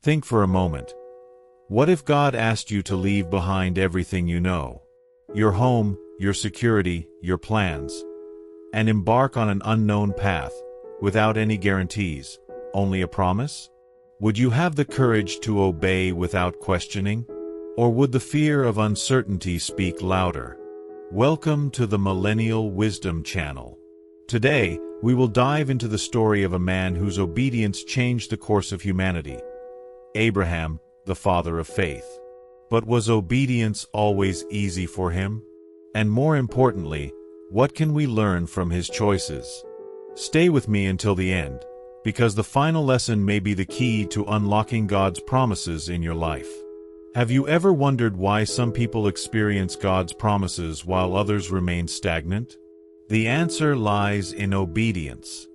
Think for a moment. What if God asked you to leave behind everything you know? Your home, your security, your plans, and embark on an unknown path, without any guarantees, only a promise? Would you have the courage to obey without questioning? Or would the fear of uncertainty speak louder? Welcome to the Millennial Wisdom Channel. Today, we will dive into the story of a man whose obedience changed the course of humanity. Abraham, the father of faith. But was obedience always easy for him? And more importantly, what can we learn from his choices? Stay with me until the end, because the final lesson may be the key to unlocking God's promises in your life. Have you ever wondered why some people experience God's promises while others remain stagnant? The answer lies in obedience.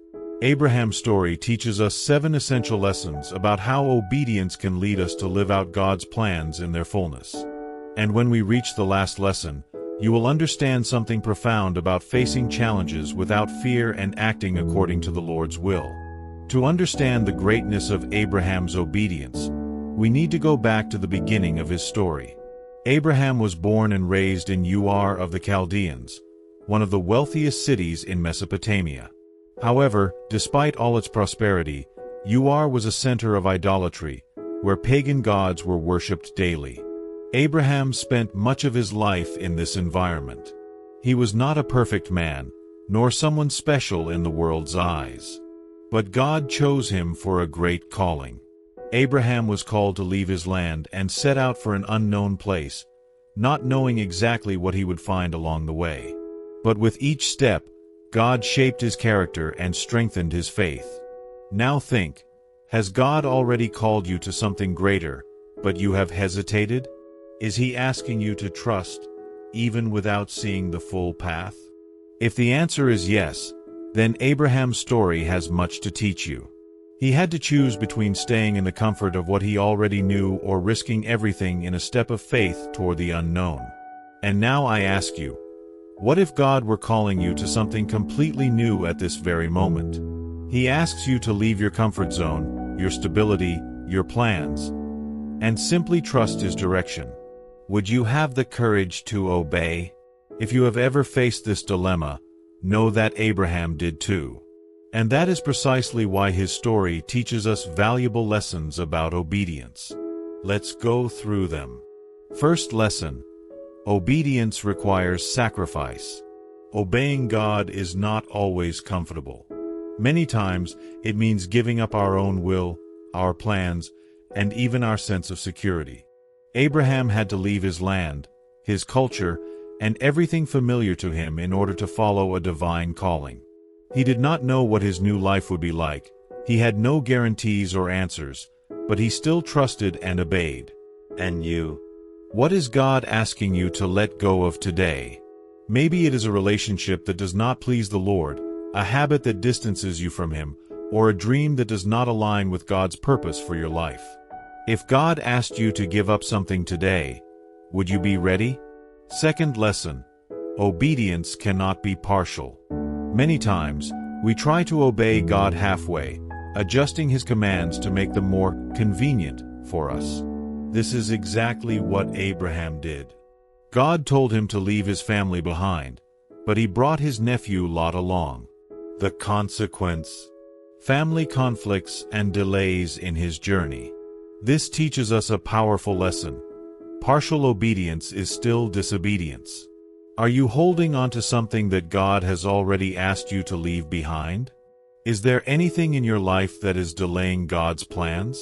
Abraham's story teaches us 7 essential lessons about how obedience can lead us to live out God's plans in their fullness. And when we reach the last lesson, you will understand something profound about facing challenges without fear and acting according to the Lord's will. To understand the greatness of Abraham's obedience, we need to go back to the beginning of his story. Abraham was born and raised in Ur of the Chaldeans, one of the wealthiest cities in Mesopotamia. However, despite all its prosperity, Ur was a center of idolatry, where pagan gods were worshipped daily. Abraham spent much of his life in this environment. He was not a perfect man, nor someone special in the world's eyes. But God chose him for a great calling. Abraham was called to leave his land and set out for an unknown place, not knowing exactly what he would find along the way. But with each step, God shaped his character and strengthened his faith. Now think, has God already called you to something greater, but you have hesitated? Is he asking you to trust, even without seeing the full path? If the answer is yes, then Abraham's story has much to teach you. He had to choose between staying in the comfort of what he already knew or risking everything in a step of faith toward the unknown. And now I ask you, what if God were calling you to something completely new at this very moment? He asks you to leave your comfort zone, your stability, your plans, and simply trust his direction. Would you have the courage to obey? If you have ever faced this dilemma, know that Abraham did too. And that is precisely why his story teaches us valuable lessons about obedience. Let's go through them. First lesson: obedience requires sacrifice. Obeying God is not always comfortable. Many times, it means giving up our own will, our plans, and even our sense of security. Abraham had to leave his land, his culture, and everything familiar to him in order to follow a divine calling. He did not know what his new life would be like. He had no guarantees or answers, but he still trusted and obeyed. And you? What is God asking you to let go of today? Maybe it is a relationship that does not please the Lord, a habit that distances you from Him, or a dream that does not align with God's purpose for your life. If God asked you to give up something today, would you be ready? Second lesson: obedience cannot be partial. Many times, we try to obey God halfway, adjusting His commands to make them more convenient for us. This is exactly what Abraham did. God told him to leave his family behind, but he brought his nephew Lot along. The consequence: family conflicts and delays in his journey. This teaches us a powerful lesson. Partial obedience is still disobedience. Are you holding on to something that God has already asked you to leave behind? Is there anything in your life that is delaying God's plans?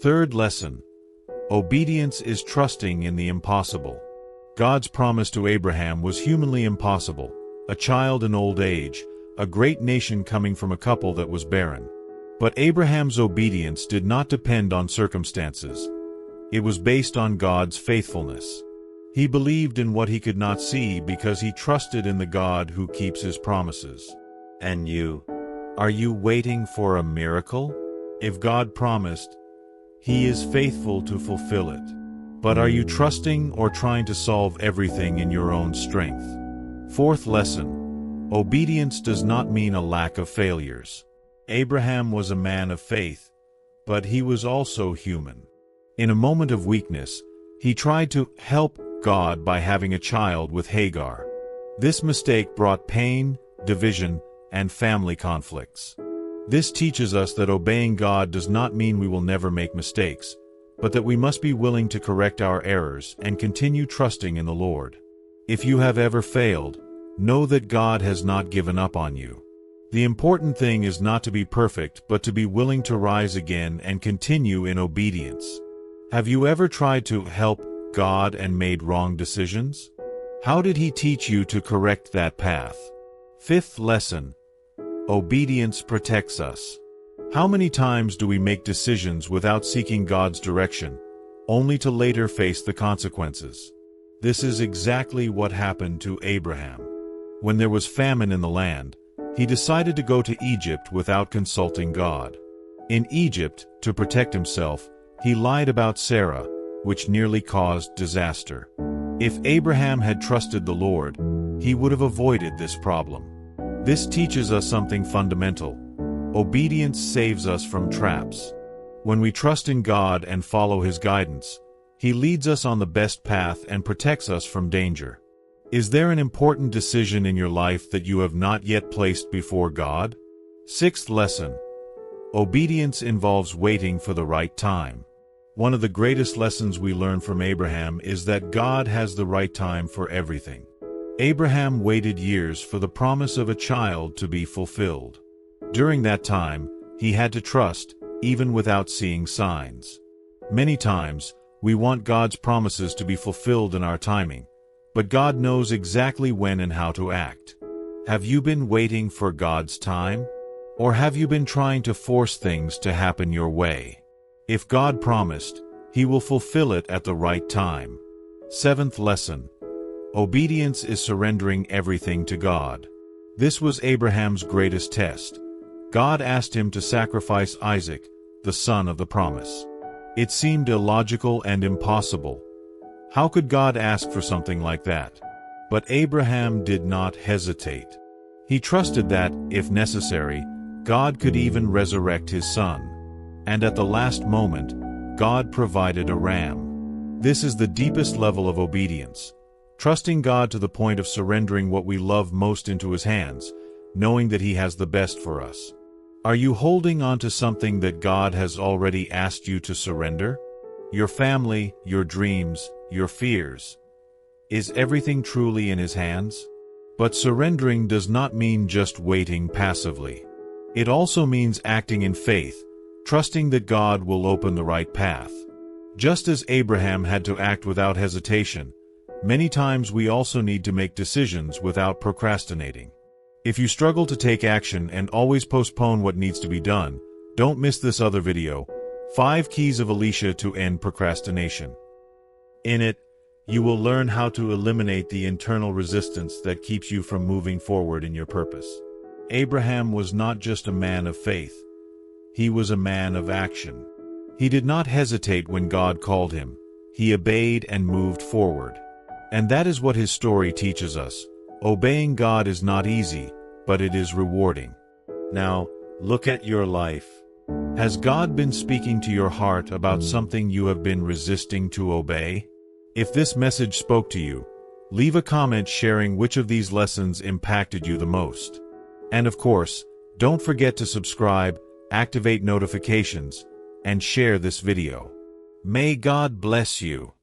Third lesson: obedience is trusting in the impossible. God's promise to Abraham was humanly impossible: a child in old age, a great nation coming from a couple that was barren. But Abraham's obedience did not depend on circumstances. It was based on God's faithfulness. He believed in what he could not see because he trusted in the God who keeps his promises. And you? Are you waiting for a miracle? If God promised, He is faithful to fulfill it. But are you trusting or trying to solve everything in your own strength? Fourth lesson: obedience does not mean a lack of failures. Abraham was a man of faith, but he was also human. In a moment of weakness, he tried to help God by having a child with Hagar. This mistake brought pain, division, and family conflicts. This teaches us that obeying God does not mean we will never make mistakes, but that we must be willing to correct our errors and continue trusting in the Lord. If you have ever failed, know that God has not given up on you. The important thing is not to be perfect, but to be willing to rise again and continue in obedience. Have you ever tried to help God and made wrong decisions? How did He teach you to correct that path? Fifth lesson: obedience protects us. How many times do we make decisions without seeking God's direction, only to later face the consequences? This is exactly what happened to Abraham. When there was famine in the land, he decided to go to Egypt without consulting God. In Egypt, to protect himself, he lied about Sarah, which nearly caused disaster. If Abraham had trusted the Lord, he would have avoided this problem. This teaches us something fundamental. Obedience saves us from traps. When we trust in God and follow His guidance, He leads us on the best path and protects us from danger. Is there an important decision in your life that you have not yet placed before God? Sixth lesson: obedience involves waiting for the right time. One of the greatest lessons we learn from Abraham is that God has the right time for everything. Abraham waited years for the promise of a child to be fulfilled. During that time, he had to trust, even without seeing signs. Many times, we want God's promises to be fulfilled in our timing, but God knows exactly when and how to act. Have you been waiting for God's time? Or have you been trying to force things to happen your way? If God promised, He will fulfill it at the right time. Seventh lesson: obedience is surrendering everything to God. This was Abraham's greatest test. God asked him to sacrifice Isaac, the son of the promise. It seemed illogical and impossible. How could God ask for something like that? But Abraham did not hesitate. He trusted that, if necessary, God could even resurrect his son. And at the last moment, God provided a ram. This is the deepest level of obedience. Trusting God to the point of surrendering what we love most into His hands, knowing that He has the best for us. Are you holding on to something that God has already asked you to surrender? Your family, your dreams, your fears. Is everything truly in His hands? But surrendering does not mean just waiting passively. It also means acting in faith, trusting that God will open the right path. Just as Abraham had to act without hesitation, many times we also need to make decisions without procrastinating. If you struggle to take action and always postpone what needs to be done, don't miss this other video, 5 Keys of Elisha to End Procrastination. In it, you will learn how to eliminate the internal resistance that keeps you from moving forward in your purpose. Abraham was not just a man of faith. He was a man of action. He did not hesitate when God called him. He obeyed and moved forward. And that is what his story teaches us. Obeying God is not easy, but it is rewarding. Now, look at your life. Has God been speaking to your heart about something you have been resisting to obey? If this message spoke to you, leave a comment sharing which of these lessons impacted you the most. And of course, don't forget to subscribe, activate notifications, and share this video. May God bless you.